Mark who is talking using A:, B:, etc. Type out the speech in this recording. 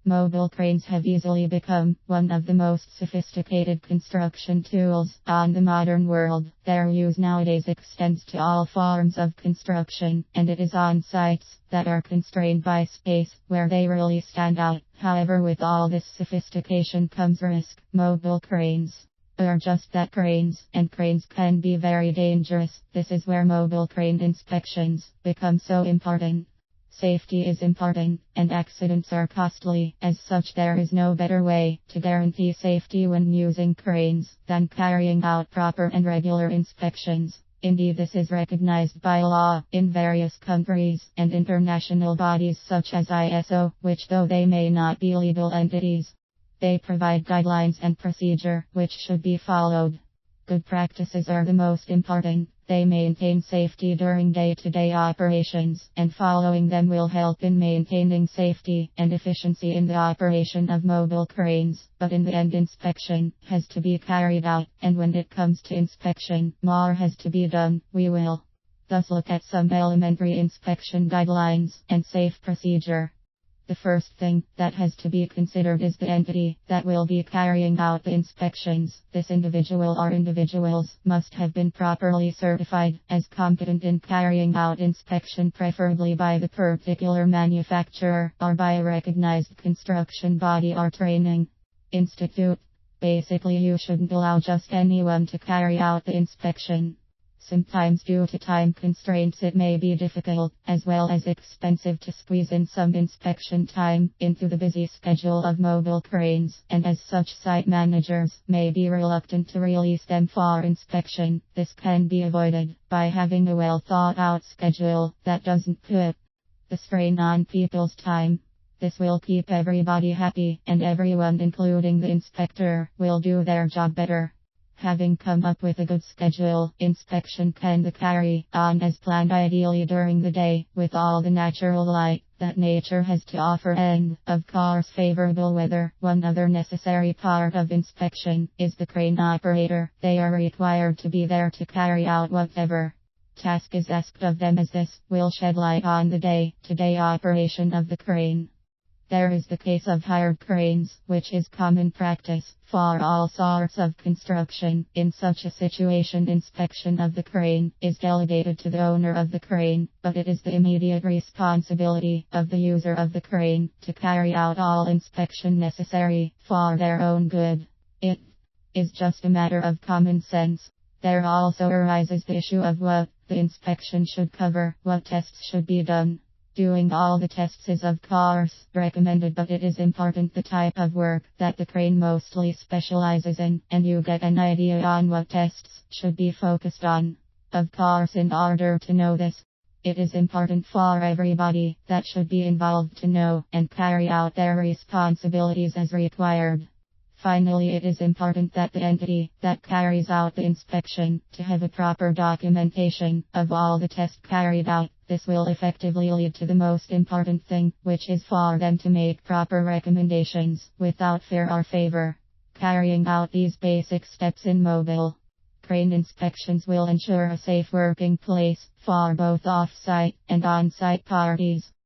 A: Mobile cranes have easily become one of the most sophisticated construction tools on the modern world. Their use nowadays extends to all forms of construction, and it is on sites that are constrained by space where they really stand out. However, with all this sophistication comes risk. Mobile cranes are just that, cranes, and cranes can be very dangerous. This is where mobile crane inspections become so important. Safety is important, and accidents are costly. As such, there is no better way to guarantee safety when using cranes than carrying out proper and regular inspections. Indeed, this is recognized by law in various countries and international bodies such as ISO, which, though they may not be legal entities, they provide guidelines and procedure which should be followed. Good practices are the most important. They maintain safety during day-to-day operations, and following them will help in maintaining safety and efficiency in the operation of mobile cranes. But in the end, inspection has to be carried out, and when it comes to inspection, more has to be done. We will thus look at some elementary inspection guidelines and safe procedure. The first thing that has to be considered is the entity that will be carrying out the inspections. This individual or individuals must have been properly certified as competent in carrying out inspection, preferably by the particular manufacturer or by a recognized construction body or training institute. Basically, you shouldn't allow just anyone to carry out the inspection. Sometimes due to time constraints it may be difficult, as well as expensive, to squeeze in some inspection time into the busy schedule of mobile cranes, and as such site managers may be reluctant to release them for inspection. This can be avoided by having a well thought out schedule that doesn't put the strain on people's time. This will keep everybody happy, and everyone, including the inspector, will do their job better. Having come up with a good schedule, inspection can be carried on as planned, ideally during the day, with all the natural light that nature has to offer, and, of course, favorable weather. One other necessary part of inspection is the crane operator. They are required to be there to carry out whatever task is asked of them, as this will shed light on the day-to-day operation of the crane. There is the case of hired cranes, which is common practice for all sorts of construction. In such a situation, inspection of the crane is delegated to the owner of the crane, but it is the immediate responsibility of the user of the crane to carry out all inspection necessary for their own good. It is just a matter of common sense. There also arises the issue of what the inspection should cover, what tests should be done. Doing all the tests is of course recommended, but it is important the type of work that the crane mostly specializes in, and you get an idea on what tests should be focused on. Of course, in order to know this, it is important for everybody that should be involved to know and carry out their responsibilities as required. Finally, it is important that the entity that carries out the inspection to have a proper documentation of all the tests carried out. This will effectively lead to the most important thing, which is for them to make proper recommendations without fear or favor. Carrying out these basic steps in mobile crane inspections will ensure a safe working place for both off-site and on-site parties.